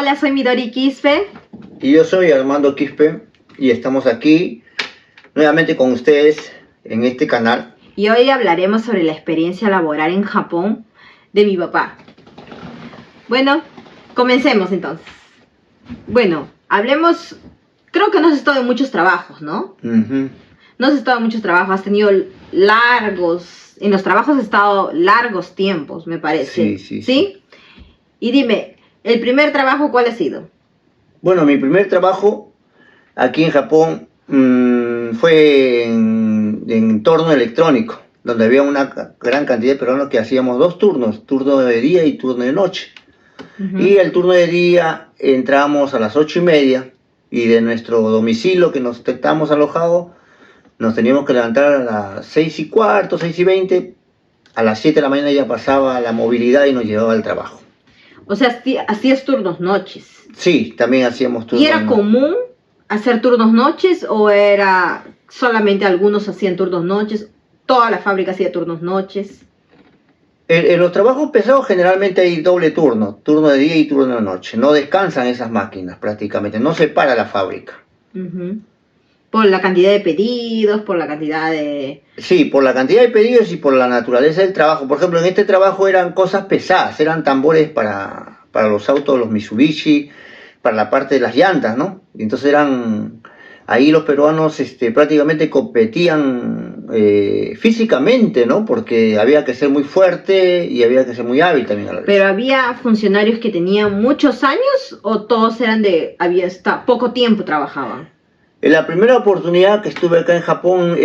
Hola, soy Midori Quispe. Y yo soy Armando Quispe y estamos aquí nuevamente con ustedes en este canal. Y hoy hablaremos sobre la experiencia laboral en Japón de mi papá. Bueno, comencemos entonces. Bueno, hablemos, creo que no has estado en muchos trabajos, ¿no? No has estado en muchos trabajos, has tenido en los trabajos has estado largos tiempos, me parece. ¿Sí? Y dime, ¿el primer trabajo cuál ha sido? Bueno, mi primer trabajo aquí en Japón fue en torno electrónico, donde había una gran cantidad de peruanos que hacíamos dos turnos, turno de día y turno de noche. Y el turno de día entramos a las 8:30 y de nuestro domicilio que nos estábamos alojados, nos teníamos que levantar a las 6:15, 6:20, a las 7 de la mañana ya pasaba la movilidad y nos llevaba al trabajo. O sea, hacías turnos noches. Sí, también hacíamos turnos. ¿Y era común hacer turnos noches o era solamente algunos hacían turnos noches? ¿Toda la fábrica hacía turnos noches? En los trabajos pesados generalmente hay doble turno, turno de día y turno de noche. No descansan esas máquinas prácticamente, no se para la fábrica. Por la cantidad de pedidos, por la cantidad de... Sí, por la cantidad de pedidos y por la naturaleza del trabajo. Por ejemplo, en este trabajo eran cosas pesadas, eran tambores para los autos, los Mitsubishi, para la parte de las llantas, ¿no? Y entonces ahí los peruanos prácticamente competían físicamente, ¿no? Porque había que ser muy fuerte y había que ser muy hábil también a la vez. ¿Pero había funcionarios que tenían muchos años o todos eran poco tiempo trabajaban? En la primera oportunidad que estuve acá en Japón,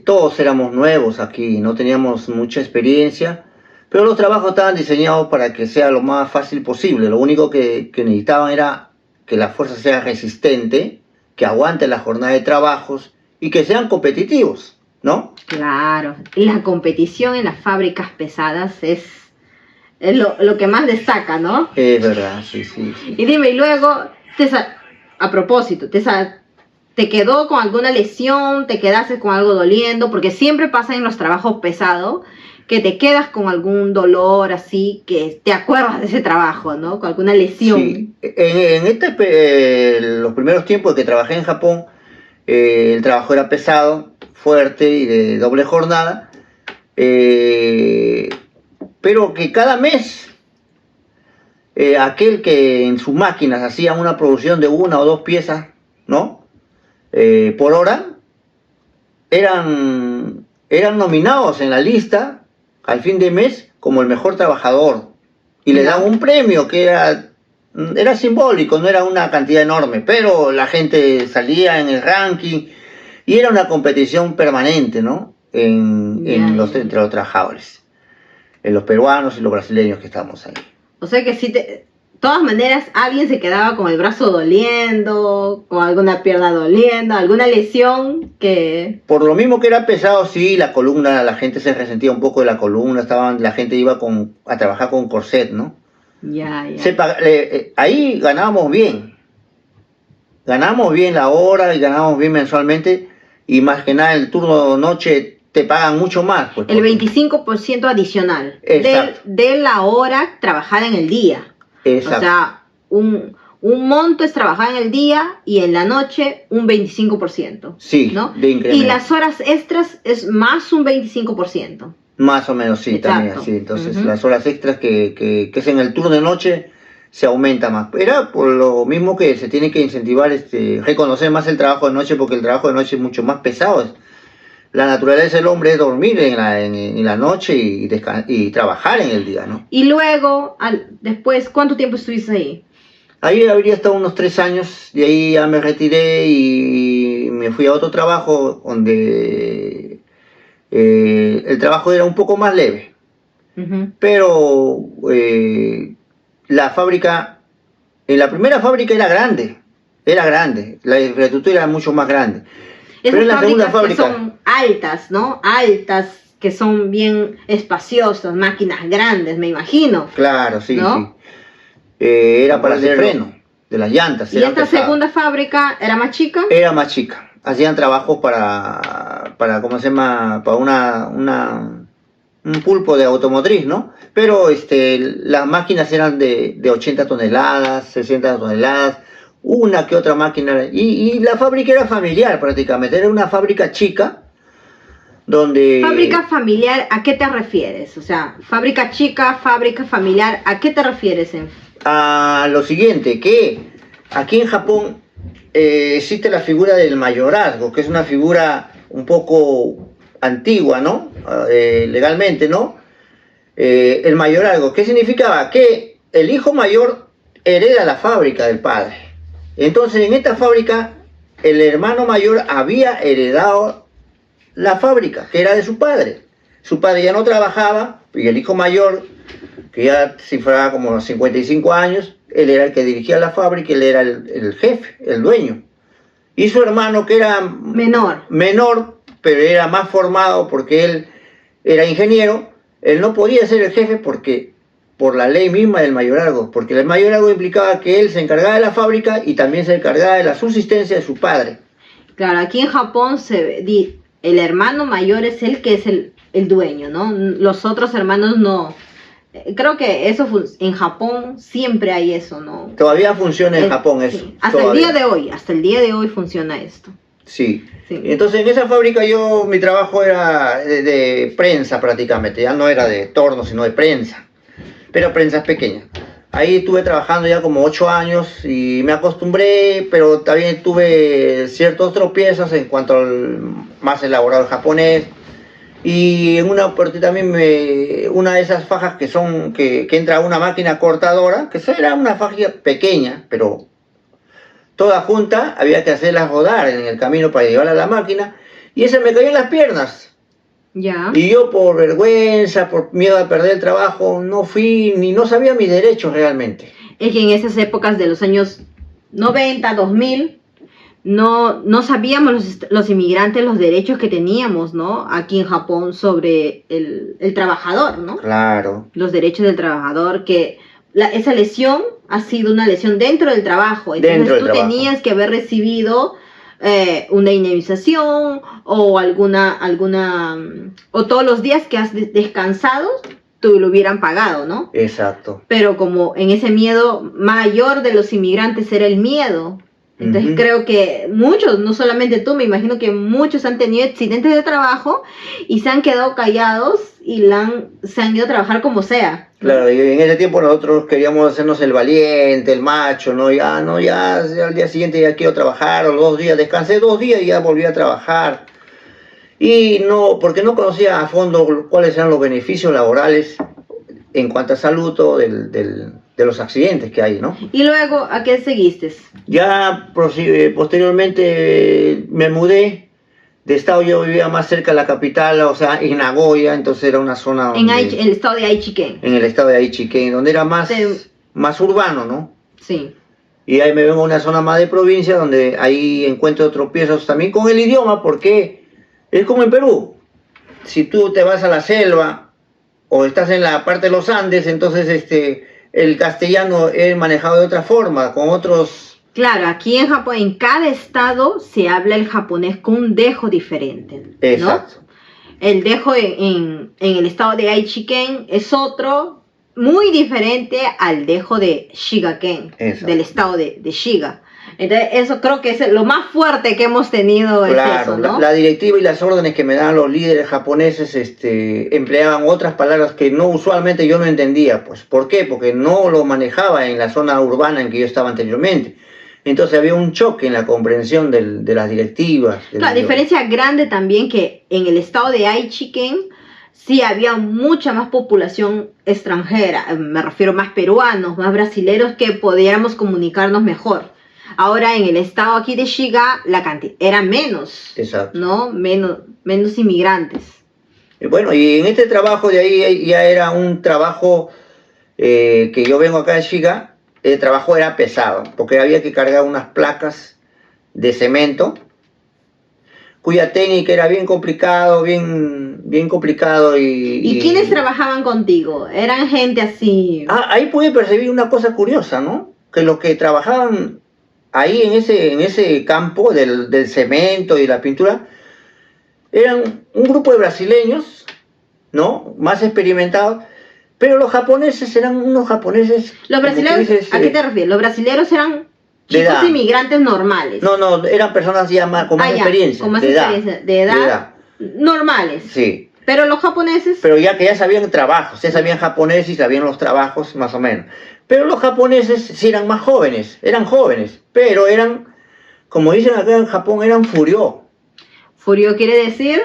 todos éramos nuevos aquí, no teníamos mucha experiencia, pero los trabajos estaban diseñados para que sea lo más fácil posible. Lo único que necesitaban era que la fuerza sea resistente, que aguante la jornada de trabajos y que sean competitivos, ¿no? Claro, la competición en las fábricas pesadas es lo que más destaca, ¿no? Es verdad, sí. Y dime, y luego, a propósito, ¿te quedó con alguna lesión? ¿Te quedaste con algo doliendo? Porque siempre pasa en los trabajos pesados que te quedas con algún dolor así, que te acuerdas de ese trabajo, ¿no? Con alguna lesión. Sí, los primeros tiempos que trabajé en Japón, el trabajo era pesado, fuerte y de doble jornada, pero que cada mes aquel que en sus máquinas hacía una producción de 1 o 2 piezas, ¿no? Por hora, eran nominados en la lista al fin de mes como el mejor trabajador y le daban un premio que era simbólico, no era una cantidad enorme, pero la gente salía en el ranking y era una competición permanente, ¿no? Entre los trabajadores, en los peruanos y los brasileños que estamos ahí. O sea que sí, de todas maneras, alguien se quedaba con el brazo doliendo, con alguna pierna doliendo, alguna lesión que... Por lo mismo que era pesado, sí, la columna, la gente se resentía un poco de la columna, la gente iba a trabajar con corset, ¿no? Ahí ganábamos bien la hora y ganábamos bien mensualmente, y más que nada el turno de noche te pagan mucho más. Pues, el 25% adicional de la hora trabajada en el día. Exacto. O sea, un monto es trabajar en el día y en la noche un 25%. Sí, ¿no? de incremento. Y las horas extras es más un 25%. Más o menos, sí. Exacto. También así. Entonces, las horas extras que es en el turno de noche se aumenta más. Era por lo mismo que se tiene que incentivar, reconocer más el trabajo de noche, porque el trabajo de noche es mucho más pesado. La naturaleza del hombre es dormir en la noche y trabajar en el día, ¿no? Y luego, después, ¿cuánto tiempo estuviste ahí? Ahí habría estado unos 3 años, de ahí ya me retiré y me fui a otro trabajo donde el trabajo era un poco más leve. Pero la fábrica, en la primera fábrica era grande, la infraestructura era mucho más grande. Esas fábricas que son altas, ¿no? Altas, que son bien espaciosas, máquinas grandes, me imagino. Claro, sí, ¿no? Sí. Era para hacer freno de las llantas. ¿Y esta segunda fábrica era más chica? Era más chica. Hacían trabajos para ¿cómo se llama? Para una un pulpo de automotriz, ¿no? Pero las máquinas eran de 80 toneladas, 60 toneladas, una que otra máquina, y la fábrica era familiar prácticamente, era una fábrica chica, donde... Fábrica familiar, ¿a qué te refieres? O sea, fábrica chica, fábrica familiar, ¿a qué te refieres? A lo siguiente, que aquí en Japón existe la figura del mayorazgo, que es una figura un poco antigua, ¿no? Legalmente, ¿no? El mayorazgo, ¿qué significaba? Que el hijo mayor hereda la fábrica del padre. Entonces, en esta fábrica, el hermano mayor había heredado la fábrica, que era de su padre. Su padre ya no trabajaba, y el hijo mayor, que ya cifraba como 55 años, él era el que dirigía la fábrica, él era el jefe, el dueño. Y su hermano, que era menor, pero era más formado porque él era ingeniero, él no podía ser el jefe porque por la ley misma del mayorazgo, porque el mayorazgo implicaba que él se encargaba de la fábrica y también se encargaba de la subsistencia de su padre. Claro, aquí en Japón el hermano mayor es el que es el dueño, ¿no? Los otros hermanos no. Creo que eso en Japón siempre hay eso, ¿no? Todavía funciona en Japón eso. Sí. Hasta el día de hoy funciona esto. Sí. Entonces en esa fábrica mi trabajo era de prensa prácticamente, ya no era de torno, sino de prensa, pero prensas pequeñas. Ahí estuve trabajando ya como 8 años y me acostumbré, pero también tuve ciertos tropiezos en cuanto al más elaborado japonés. Y en una parte también una de esas fajas que entra una máquina cortadora, que era una faja pequeña, pero toda junta, había que hacerlas rodar en el camino para llevarla a la máquina, y ese me cayó en las piernas. Ya. Y yo por vergüenza, por miedo a perder el trabajo, no fui, ni no sabía mis derechos realmente. Es que en esas épocas de los años 90, 2000, no sabíamos los inmigrantes los derechos que teníamos, ¿no? Aquí en Japón sobre el trabajador, ¿no? Claro. Los derechos del trabajador, que esa lesión ha sido una lesión dentro del trabajo. Entonces tú tenías que haber recibido una indemnización o o todos los días que has descansado tú lo hubieran pagado, ¿no? Exacto. Pero como en ese miedo mayor de los inmigrantes era el miedo. Entonces creo que muchos, no solamente tú, me imagino que muchos han tenido accidentes de trabajo y se han quedado callados y se han ido a trabajar como sea. Claro, y en ese tiempo nosotros queríamos hacernos el valiente, el macho, ¿no? Ya al día siguiente ya quiero trabajar, o 2 días, descansé 2 días y ya volví a trabajar. Y porque no conocía a fondo cuáles eran los beneficios laborales en cuanto a salud de los accidentes que hay, ¿no? ¿Y luego a qué seguiste? Ya posteriormente me mudé de estado, yo vivía más cerca de la capital, o sea, en Nagoya, entonces era una zona en el estado de Aichiken. En el estado de Aichiken, donde era más urbano, ¿no? Sí. Y ahí me vengo a una zona más de provincia, donde ahí encuentro tropiezos también con el idioma, porque es como en Perú. Si tú te vas a la selva o estás en la parte de los Andes, entonces el castellano es manejado de otra forma, con otros... Claro, aquí en Japón, en cada estado se habla el japonés con un dejo diferente, ¿no? Exacto. El dejo en el estado de Aichiken es otro, muy diferente al dejo de Shigaken, del estado de Shiga. Entonces, eso creo que es lo más fuerte que hemos tenido. Claro, es eso, ¿no? La directiva y las órdenes que me dan los líderes japoneses empleaban otras palabras que usualmente yo no entendía. Pues, ¿por qué? Porque no lo manejaba en la zona urbana en que yo estaba anteriormente. Entonces había un choque en la comprensión de las directivas. La diferencia grande también que en el estado de Aichiken sí había mucha más población extranjera, me refiero más peruanos, más brasileños, que pudiéramos comunicarnos mejor. Ahora en el estado aquí de Shiga la cantidad era menos. Exacto. ¿No? Menos inmigrantes. Bueno, y en este trabajo de ahí ya era un trabajo que yo vengo acá de Shiga. El trabajo era pesado, porque había que cargar unas placas de cemento, cuya técnica era bien complicado. ¿Y quiénes trabajaban contigo? ¿Eran gente así? Ahí pude percibir una cosa curiosa, ¿no? Que los que trabajaban ahí en ese campo del cemento y la pintura eran un grupo de brasileños ¿no? Más experimentados, pero los japoneses eran unos japoneses... Los como tú brasileños, dices, ¿a qué te refieres? Los brasileños eran de chicos edad. inmigrantes normales. No, eran personas ya más, con más Ya, experiencia, con más de edad, experiencia, de edad, normales. Sí, Pero los japoneses, pero ya que ya sabían trabajos, ya sabían japonés y sabían los trabajos más o menos. Pero los japoneses sí eran más jóvenes, pero eran, como dicen acá en Japón, eran furio, furio quiere decir,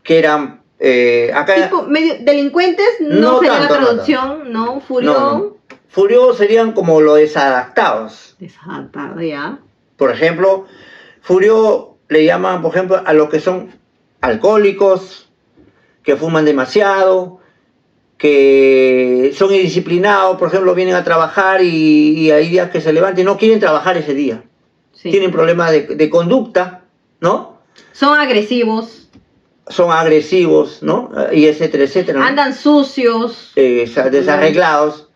que eran, acá... tipo, medio delincuentes, no, No sería tanto, la no traducción, no, furio, No. Furio serían como los desadaptados. desadaptado, ya. Por ejemplo, furio le llaman, por ejemplo, a los que son alcohólicos, que fuman demasiado, que son indisciplinados, por ejemplo, vienen a trabajar y hay días que se levantan y no quieren trabajar ese día. Sí. Tienen problemas de conducta, ¿no? Son agresivos, Son agresivos, ¿no? Y etcétera, etcétera, ¿no? andan sucios, Desarreglados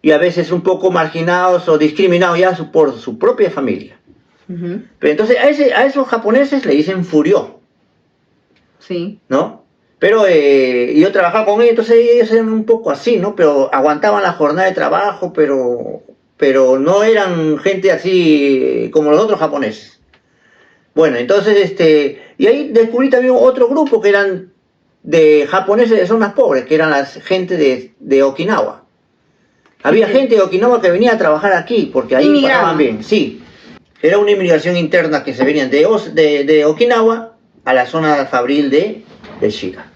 y a veces un poco marginados o discriminados ya por su propia familia. Ujú, Pero entonces a esos japoneses le dicen furio, sí. ¿no? Pero yo trabajaba con ellos, entonces ellos eran un poco así, ¿no? Pero aguantaban la jornada de trabajo, pero no eran gente así como los otros japoneses. Bueno, entonces, y ahí descubrí también otro grupo que eran de japoneses de zonas pobres, que eran la gente de Okinawa. Había Sí. gente de Okinawa que venía a trabajar aquí, porque ahí Inmigraba. pagaban bien, sí. Era una inmigración interna que se venían de Okinawa a la zona fabril de Shiga.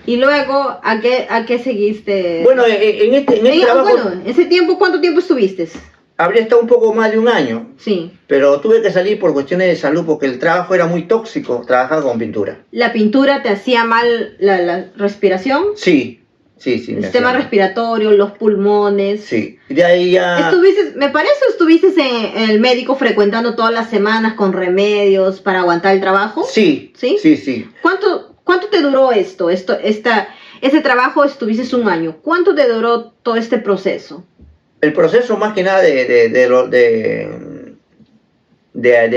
Y luego, ¿a qué seguiste? Bueno, en este trabajo bueno, ese tiempo, ¿cuánto tiempo estuviste? habría estado un poco más de un año, Sí. pero tuve que salir por cuestiones de salud porque el trabajo era muy tóxico, trabajaba con pintura. ¿La pintura te hacía mal la respiración? Sí. El me sistema hacía mal. respiratorio, los pulmones. Sí, de ahí ya... Me parece, estuviste en el médico frecuentando todas las semanas con remedios para aguantar el trabajo. Sí. ¿Cuánto te duró ese trabajo? Estuviste un año. ¿Cuánto te duró todo este proceso? El proceso más que nada de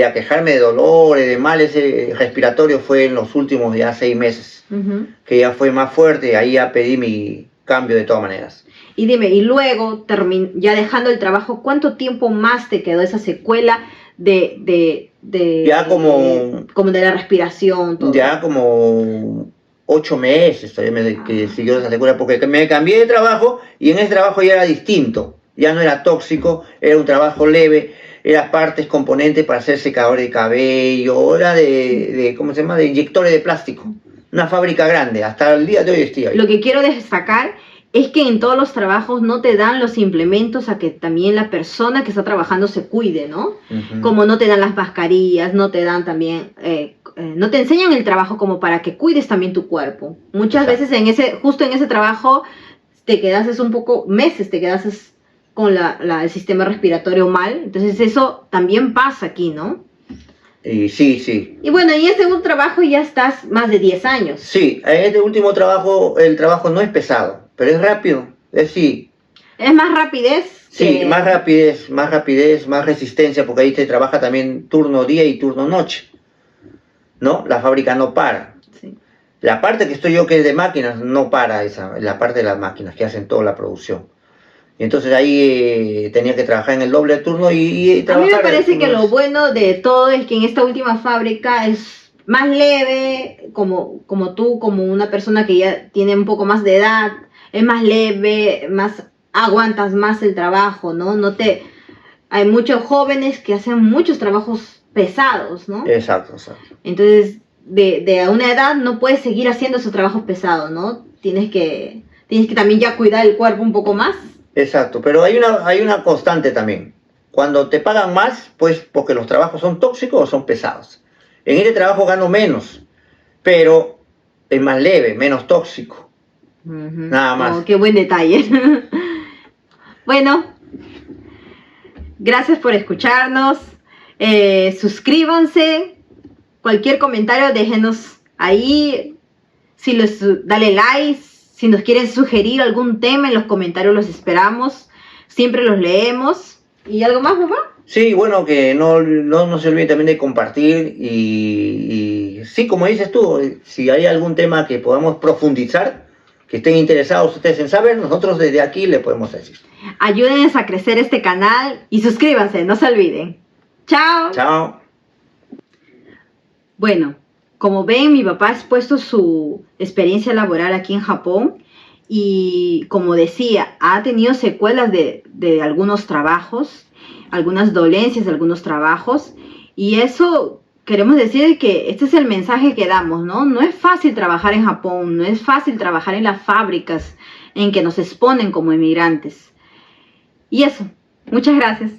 aquejarme de dolores, de males respiratorios fue en los últimos ya 6 meses, que ya fue más fuerte, ahí ya pedí mi cambio de todas maneras. Y dime, y luego, ya dejando el trabajo, ¿cuánto tiempo más te quedó esa secuela Ya como de la respiración? Todo? Ya como 8 meses todavía que siguió esa secuela, porque me cambié de trabajo y en ese trabajo ya era distinto, ya no era tóxico, era un trabajo leve, era partes, componentes para hacer secador de cabello, era ¿cómo se llama? De inyectores de plástico, una fábrica grande, hasta el día de hoy estoy ahí. Lo que quiero destacar es que en todos los trabajos no te dan los implementos a que también la persona que está trabajando se cuide, ¿no? Uh-huh. Como no te dan las mascarillas, no te dan también, no te enseñan el trabajo como para que cuides también tu cuerpo. Muchas Exacto. veces justo en ese trabajo te quedas un poco, meses te quedas con el sistema respiratorio mal, entonces eso también pasa aquí, ¿no? Y sí. Y bueno, en este segundo trabajo ya estás más de 10 años. Sí, en este último trabajo, el trabajo no es pesado, pero es rápido, sí. Es más rapidez. Sí, más rapidez, más resistencia, porque ahí te trabaja también turno día y turno noche, ¿no? La fábrica no para. Sí. La parte que estoy yo, que es de máquinas, no para la parte de las máquinas que hacen toda la producción. Y entonces ahí tenía que trabajar en el doble turno y trabajar. A mí me parece que turnos. lo bueno de todo es que en esta última fábrica es más leve, como tú, como una persona que ya tiene un poco más de edad, es más leve, aguantas más el trabajo, ¿no? Hay muchos jóvenes que hacen muchos trabajos pesados, ¿no? Exacto. Entonces, de una edad no puedes seguir haciendo esos trabajos pesados, ¿no? Tienes que también ya cuidar el cuerpo un poco más. Exacto, pero hay una constante también. Cuando te pagan más, pues porque los trabajos son tóxicos o son pesados. En este trabajo gano menos, pero es más leve, menos tóxico. Uh-huh. Nada más. Oh, qué buen detalle. Bueno, gracias por escucharnos. Suscríbanse. Cualquier comentario déjenos ahí. Dale like. Si nos quieren sugerir algún tema en los comentarios los esperamos. Siempre los leemos. ¿Y algo más, papá? Sí, bueno, que no se olviden también de compartir y sí, como dices tú, si hay algún tema que podamos profundizar, que estén interesados ustedes en saber, nosotros desde aquí le podemos decir. Ayúdennos a crecer este canal y suscríbanse, no se olviden. ¡Chao! Chao. Bueno, como ven, mi papá ha expuesto su experiencia laboral aquí en Japón y, como decía, ha tenido secuelas de algunos trabajos, algunas dolencias de algunos trabajos, y eso queremos decir que este es el mensaje que damos, ¿no? No es fácil trabajar en Japón, no es fácil trabajar en las fábricas en que nos exponen como emigrantes. Y eso, muchas gracias.